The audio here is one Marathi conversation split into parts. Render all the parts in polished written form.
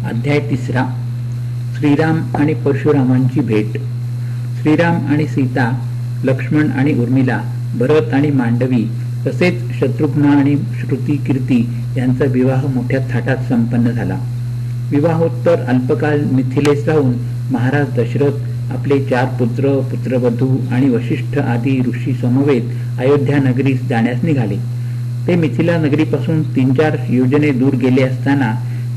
अध्याय 3. श्रीराम आणि परशुरामांची भेट. श्रीराम आणि सीता, लक्ष्मण आणि उर्मिला, भरत आणि मांडवी तसेच शत्रुघ्न आणि श्रुती कीर्ती यांचा विवाह मोठ्या थाटात संपन्न झाला. विवाहोत्तर अल्पकाल मिथिलेस राहून महाराज दशरथ आपले 4 पुत्र, पुत्रवधू आणि वशिष्ठ आदी ऋषी समवेत अयोध्या नगरीस जाण्यास निघाले. ते मिथिला नगरीपासून 3-4 योजने दूर गेले असताना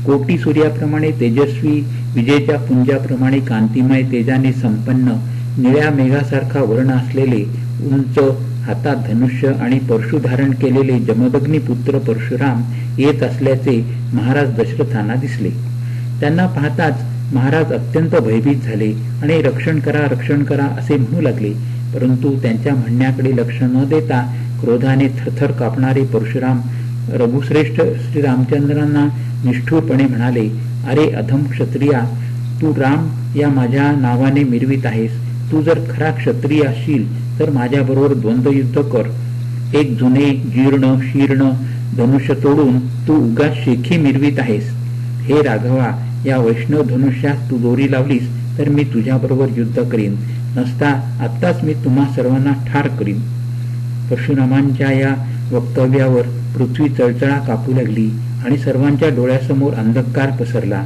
कोटी सूर्याप्रमाणे तेजस्वी, विजेच्या पुंजाप्रमाणे कांतिमय तेजाने संपन्न, निळ्या मेघासारखा वर्ण असलेले, उंच, हातात धनुष्य आणि परशु धारण केलेले जमदग्नी पुत्र परशुराम येत असल्याचे महाराज दशरथांना दिसले. त्यांना पाहताच महाराज अत्यंत भयभीत झाले आणि रक्षण करा, रक्षण करा असे म्हणू लागले. परंतु त्यांच्या म्हणण्याकडे लक्ष न देता क्रोधाने थरथर कापणारे परशुराम रघुश्रेष्ठ श्रीरामचंद्रांना निष्ठुरपणे म्हणाले, अरे अधम क्षत्रिया, तू राम या माझ्या नावाने मिरवीत आहेस. तू जर खरा क्षत्रिय असशील तर माझ्याबरोबर द्वंद्वयुद्ध कर. एक जुने जीर्ण शीर्ण धनुष्य तोडून तू उगाच शेखी मिरवीत आहेस. हे राघवा, या वैष्णव धनुष्यास तू दोरी लावलीस तर मी तुझ्याबरोबर युद्ध करीन, नसता आत्ताच मी तुम्हा सर्वांना ठार करीन. परशुरामांच्या या वक्तव्यावर पृथ्वी चळचळा कापू लागली आणि सर्वांच्या डोळ्यासमोर अंधकार पसरला.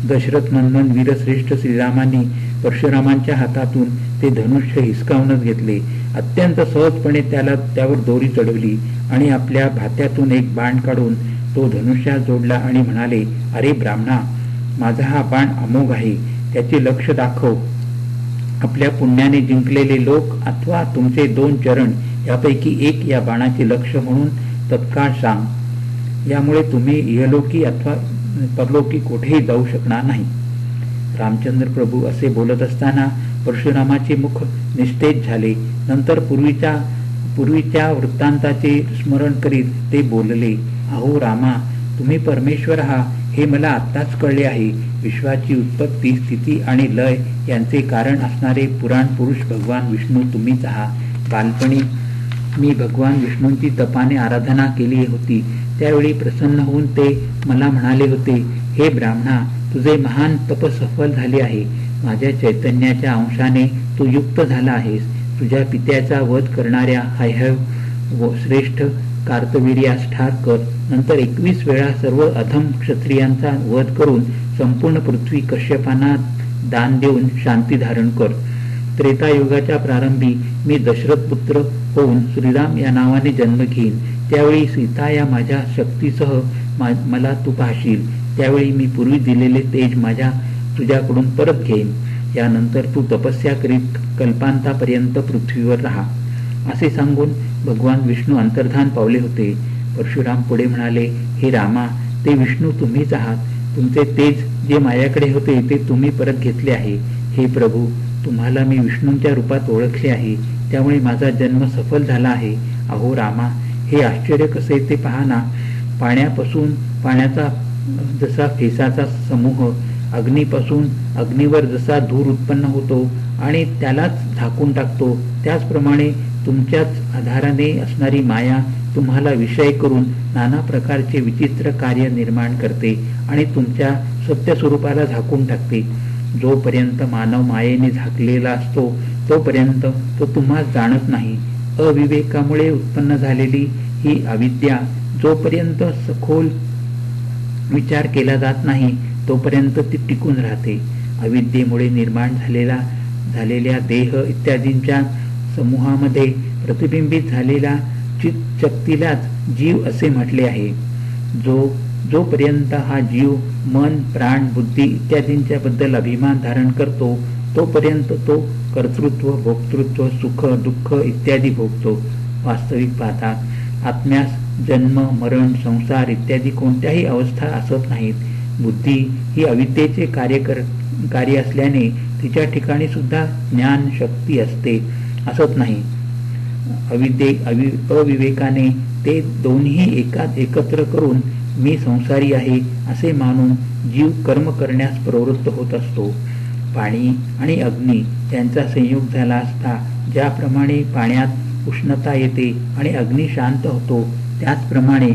दशरथ नंदन वीरश्रेष्ठ श्रीरामांनी परशुरामांच्या हातातून ते धनुष्य हिसकावूनच घेतले. अत्यंत सहजपणे त्यावर दोरी चढवली आणि आपल्या भात्यातून एक बाण काढून तो धनुष्यात जोडला आणि म्हणाले, अरे ब्राह्मणा, माझा हा बाण अमोघ आहे, त्याचे लक्ष दाखव. आपल्या पुण्याने जिंकलेले लोक अथवा तुमचे 2 चरण यापैकी एक या बाणाचे लक्ष म्हणून तत्काळ सांग. यामुळे तुम्ही इहलोकी अथवा परलोकी कुठेही जाऊ शकणार नाही. रामचंद्र प्रभू असे बोलत असताना परशुरामाचे मुख निस्तेज झाले. नंतर पूर्वीच्या वृत्तांताचे स्मरण करीत ते बोलले, अहो रामा, तुम्ही परमेश्वर आहात हे मला आत्ताच कळले आहे. विश्वाची उत्पत्ती, स्थिती आणि लय यांचे कारण असणारे पुराण पुरुष भगवान विष्णू तुम्हीच आहात. बालपणी मी भगवान विष्णूंची तपाने आराधना केली होती. त्यावेळी प्रसन्न होऊन ते मला म्हणाले होते, हे ब्राह्मणा, तुझे महान तप सफल झाले आहे. माझ्या चैतन्याच्या अंशाने तू युक्त झाला आहेस. तुझ्या पित्याचा वध करणाऱ्या हयहय व श्रेष्ठ कार्तवीर्यास ठार कर. नंतर 21 वेळा सर्व अधम क्षत्रियांचा वध करून संपूर्ण पृथ्वी कश्यपांना दान देऊन शांती धारण कर. त्रेतायुगाच्या प्रारंभी मी दशरथ पुत्र होऊन श्रीराम या नावाने जन्म घेईन. त्यावेळी सीता या माझ्या शक्तीसह मला तू पाहशील. त्यावेळी मी पूर्वी दिलेले तेज तुझ्याकडून परत घेईन. यानंतर तू तपस्या करीत कल्पांतापर्यंत पृथ्वीवर राहा. असे सांगून भगवान विष्णू अंतर्धान पावले होते. परशुराम पुढे म्हणाले, हे रामा, ते विष्णू तुम्हीच आहात. तुमचे तेज जे माझ्याकडे होते ते तुम्ही परत घेतले आहे. हे प्रभू, तुम्हाला मी विष्णूंच्या रूपात ओळखले आहे, त्यामुळे माझा जन्म सफल झाला आहे. अहो रामा, हे आश्चर्य कसे ते पहा ना. पाण्यापासून पाण्याचा जसा फेसाचा समूह, अग्नीपासून अग्नीवर जसा धूर उत्पन्न होतो आणि त्यालाच झाकून टाकतो, त्याचप्रमाणे तुमच्याच आधाराने असणारी माया तुम्हाला विषय करून नाना प्रकारचे विचित्र कार्य निर्माण करते आणि तुमच्या सत्य स्वरूपाला झाकून टाकते. जोपर्यंत मानव मायेने झाकलेला असतो तोपर्यंत तो तुम्हा जाणत नाही. अविवेकामुळे उत्पन्न झालेली ही अविद्या जोपर्यंत सखोल विचार केला जात नाही तोपर्यंत ती टिकून राहते. अविद्येमुळे निर्माण झालेल्या देह इत्यादींच्या समूहामध्ये प्रतिबिंबित झालेल्या चित्शक्तीलाच जीव असे म्हटले आहे. जोपर्यंत हा जीव मन, प्राण, बुद्धी इत्यादींच्या बद्दल अभिमान धारण करतो तोपर्यंत तो कर्तृत्व, भोक्तृत्व, सुख, दुःख इत्यादी भोगतो. वास्तविक पाहता आत्म्यास जन्म, मरण, संसार इत्यादी कोणत्याही अवस्था असत नाहीत. बुद्धी ही अविद्येचे कार्य असल्याने तिच्या ठिकाणी सुद्धा ज्ञान शक्ती असत नाही. अविवेकाने ते दोन्ही एकत्र करून मी संसारी आहे असे मानून जीव कर्म करण्यास प्रवृत्त होत असतो. पाणी आणि अग्नी यांचा संयोग झाला असता ज्याप्रमाणे पाण्यात उष्णता येते आणि अग्नी शांत होतो, त्याचप्रमाणे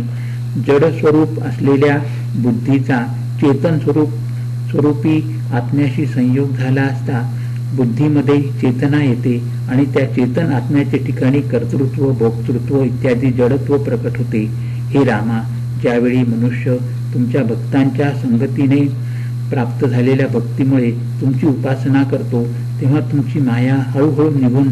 जड स्वरूप असलेल्या बुद्धीचा चेतन स्वरूप स्वरूपी आत्म्याशी संयोग झाला असता बुद्धीमध्ये चेतना येते आणि त्या चेतन आत्म्याच्या ठिकाणी कर्तृत्व, भोक्तृत्व इत्यादी जडत्व प्रकट होते. हे रामा, ज्यावेळी मनुष्य तुमच्या भक्तांच्या संगतीने प्राप्त झालेल्या भक्तीमुळे तुमची उपासना करतो तेव्हा तुमची माया हळूहळू निघून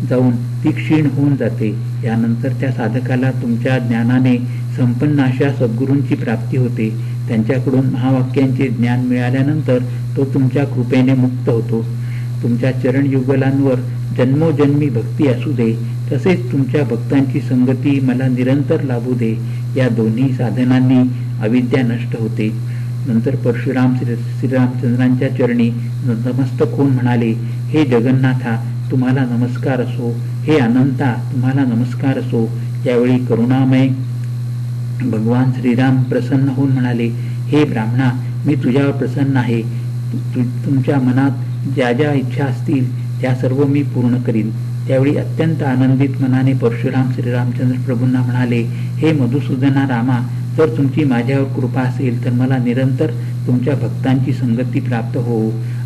जाऊन ती क्षीण होऊन जाते. यानंतर त्या साधकाला तुमच्या ज्ञानाने संपन्न अशा सद्गुरूंची प्राप्ती होते. त्यांच्याकडून महावाक्यांचे ज्ञान मिळाल्यानंतर तो तुमच्या कृपेने मुक्त होतो. तुमच्या चरणयुगलांवर जन्मोजन्मी भक्ती असू दे, तसेच तुमच्या भक्तांची संगती मला निरंतर लाभू दे. या दोन्ही साधनांनी अविद्या नष्ट होते. नंतर परशुराम श्रीरामचंद्रांच्या चरणी नतमस्तक होऊन म्हणाले, हे जगन्नाथा, तुम्हाला नमस्कार असो. हे अनंता, तुम्हाला नमस्कार असो. यावेळी करुणामय भगवान श्रीराम प्रसन्न होऊन म्हणाले, हे ब्राह्मणा, मी तुझ्यावर प्रसन्न आहे. तुमच्या मनात ज्या ज्या इच्छा असतील त्या सर्व मी पूर्ण करीन. त्यावेळी अत्यंत आनंदित मनाने परशुराम श्रीरामचंद्र प्रभूंना म्हणाले, हे मधुसूदना रामा, जर तुमची माझ्यावर कृपा असेल तर मला निरंतर तुमच्या भक्तांची संगती प्राप्त हो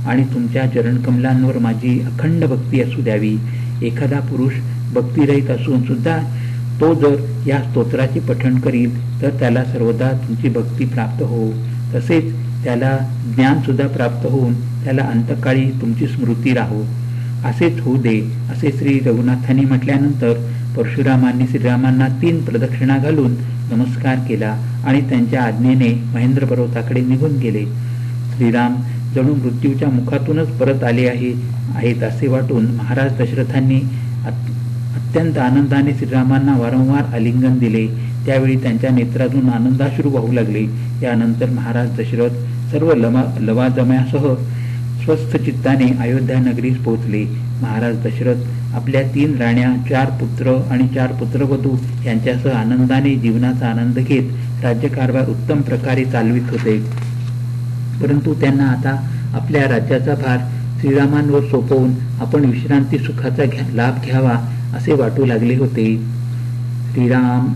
आणि तुमच्या चरणकमलांवर माझी अखंड भक्ती असू द्यावी. एखादा पुरुष भक्तिरहित असून सुद्धा तो जर या स्तोत्राचे पठण करील तर त्याला सर्वदा तुमची भक्ती प्राप्त हो. तसेच त्याला ज्ञान सुद्धा प्राप्त होऊन त्याला अंतकाळी तुमची स्मृती राहो. असेच होऊ दे, असे श्री रघुनाथांनी म्हटल्यानंतर परशुरामांनी श्रीरामांना 3 प्रदक्षिणा घालून नमस्कार केला आणि त्यांच्या आज्ञेने महेंद्र पर्वताकडे निघून गेले. श्रीराम जणू मृत्यूच्या मुखातूनच परत आले आहेत असे वाटून महाराज दशरथांनी अत्यंत आनंदाने श्रीरामांना वारंवार आलिंगन दिले. त्यावेळी त्यांच्या नेत्रातून आनंदाश्रू वाहू लागले. यानंतर महाराज दशरथ सर्व लवाजम्यासह स्वस्थ चित्ताने अयोध्या नगरीस पोहोचले. महाराज दशरथ आपल्या 3 राण्या, 4 पुत्र आणि 4 पुत्रवधू यांच्यासह आनंदाने जीवनाचा आनंद घेत राज्यकारभार उत्तम प्रकारे चालवित होते. परंतु त्यांना आता आपल्या राज्याचा भार श्रीरामांवर सोपवून आपण विश्रांती सुखाचा लाभ घ्यावा असे वाटू लागले होते. श्रीराम